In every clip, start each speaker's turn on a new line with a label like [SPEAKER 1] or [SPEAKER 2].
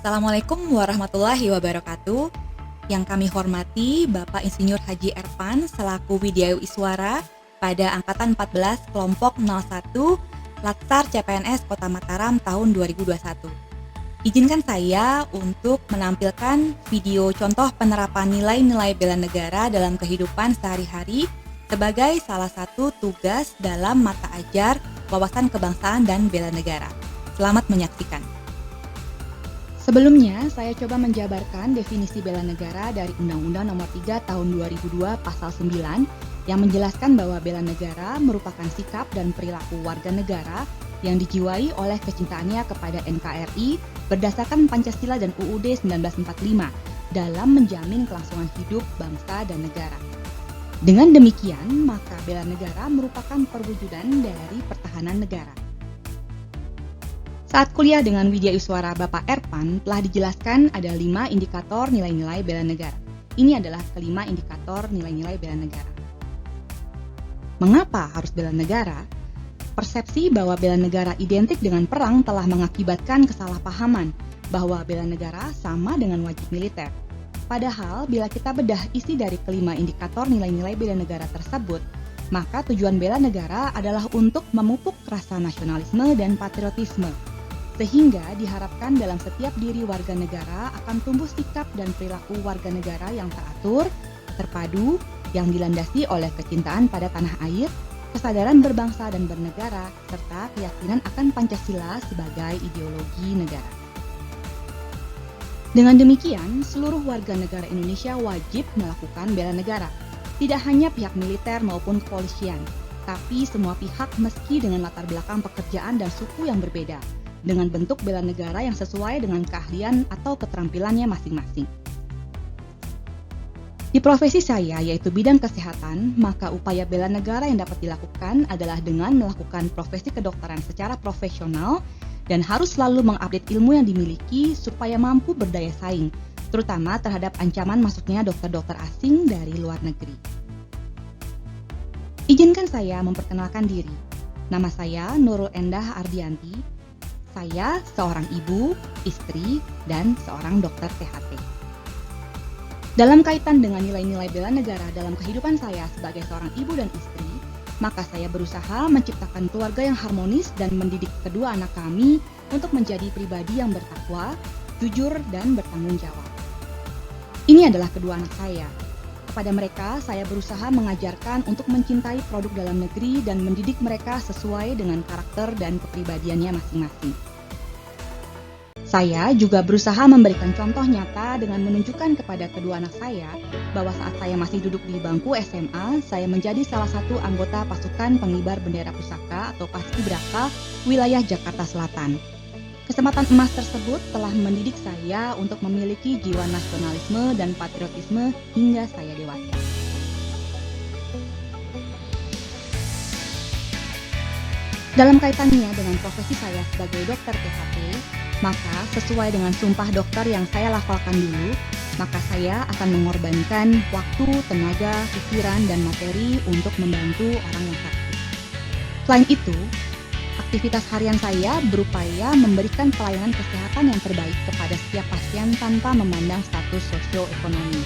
[SPEAKER 1] Assalamualaikum warahmatullahi wabarakatuh. Yang kami hormati Bapak Insinyur Haji Erpan selaku Widyawisuara pada Angkatan 14 Kelompok 01 Latsar CPNS Kota Mataram tahun 2021. Izinkan saya untuk menampilkan video contoh penerapan nilai-nilai bela negara dalam kehidupan sehari-hari sebagai salah satu tugas dalam mata ajar wawasan kebangsaan dan bela negara. Selamat menyaksikan.
[SPEAKER 2] Sebelumnya, saya coba menjabarkan definisi bela negara dari Undang-Undang Nomor 3 Tahun 2002 Pasal 9 yang menjelaskan bahwa bela negara merupakan sikap dan perilaku warga negara yang dijiwai oleh kecintaannya kepada NKRI berdasarkan Pancasila dan UUD 1945 dalam menjamin kelangsungan hidup bangsa dan negara. Dengan demikian, maka bela negara merupakan perwujudan dari pertahanan negara. Saat kuliah dengan Widyawisuara Bapak Erpan telah dijelaskan ada 5 indikator nilai-nilai bela negara. Ini adalah kelima indikator nilai-nilai bela negara. Mengapa harus bela negara? Persepsi bahwa bela negara identik dengan perang telah mengakibatkan kesalahpahaman bahwa bela negara sama dengan wajib militer. Padahal bila kita bedah isi dari kelima indikator nilai-nilai bela negara tersebut, maka tujuan bela negara adalah untuk memupuk rasa nasionalisme dan patriotisme. Sehingga diharapkan dalam setiap diri warga negara akan tumbuh sikap dan perilaku warga negara yang teratur, terpadu, yang dilandasi oleh kecintaan pada tanah air, kesadaran berbangsa dan bernegara, serta keyakinan akan Pancasila sebagai ideologi negara. Dengan demikian, seluruh warga negara Indonesia wajib melakukan bela negara. Tidak hanya pihak militer maupun kepolisian, tapi semua pihak meski dengan latar belakang pekerjaan dan suku yang berbeda, dengan bentuk bela negara yang sesuai dengan keahlian atau keterampilannya masing-masing. Di profesi saya, yaitu bidang kesehatan, maka upaya bela negara yang dapat dilakukan adalah dengan melakukan profesi kedokteran secara profesional dan harus selalu mengupdate ilmu yang dimiliki supaya mampu berdaya saing, terutama terhadap ancaman masuknya dokter-dokter asing dari luar negeri. Izinkan saya memperkenalkan diri. Nama saya Nurul Endah Ardianti. Saya seorang ibu, istri, dan seorang dokter THT. Dalam kaitan dengan nilai-nilai bela negara dalam kehidupan saya sebagai seorang ibu dan istri, maka saya berusaha menciptakan keluarga yang harmonis dan mendidik kedua anak kami untuk menjadi pribadi yang bertakwa, jujur, dan bertanggung jawab. Ini adalah kedua anak saya. Kepada mereka, saya berusaha mengajarkan untuk mencintai produk dalam negeri dan mendidik mereka sesuai dengan karakter dan kepribadiannya masing-masing. Saya juga berusaha memberikan contoh nyata dengan menunjukkan kepada kedua anak saya bahwa saat saya masih duduk di bangku SMA, saya menjadi salah satu anggota pasukan pengibar bendera pusaka atau Paskibraka wilayah Jakarta Selatan. Kesempatan emas tersebut telah mendidik saya untuk memiliki jiwa nasionalisme dan patriotisme hingga saya dewasa. Dalam kaitannya dengan profesi saya sebagai dokter THT, maka sesuai dengan sumpah dokter yang saya lafalkan dulu, maka saya akan mengorbankan waktu, tenaga, pikiran, dan materi untuk membantu orang yang sakit. Selain itu, aktivitas harian saya berupaya memberikan pelayanan kesehatan yang terbaik kepada setiap pasien tanpa memandang status sosioekonomi.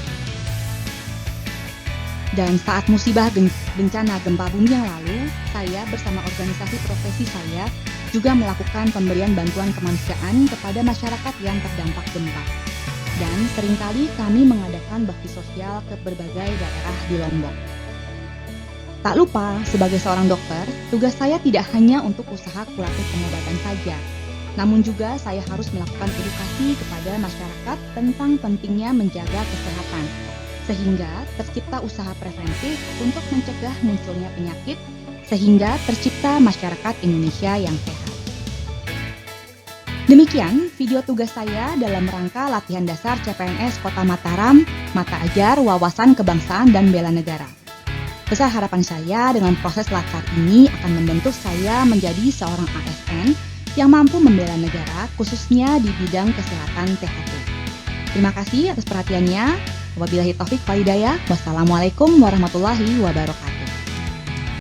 [SPEAKER 2] Dan saat musibah bencana gempa bumi yang lalu, saya bersama organisasi profesi saya juga melakukan pemberian bantuan kemanusiaan kepada masyarakat yang terdampak gempa. Dan seringkali kami mengadakan bakti sosial ke berbagai daerah di Lombok. Tak lupa, sebagai seorang dokter, tugas saya tidak hanya untuk usaha kuratif pengobatan saja, namun juga saya harus melakukan edukasi kepada masyarakat tentang pentingnya menjaga kesehatan, sehingga tercipta usaha preventif untuk mencegah munculnya penyakit, sehingga tercipta masyarakat Indonesia yang sehat. Demikian video tugas saya dalam rangka latihan dasar CPNS Kota Mataram, mata ajar wawasan kebangsaan dan bela negara. Besar harapan saya dengan proses latsar ini akan membentuk saya menjadi seorang ASN yang mampu membela negara khususnya di bidang kesehatan THT. Terima kasih atas perhatiannya. Wabillahi taufik wal hidayah. Wassalamualaikum warahmatullahi wabarakatuh.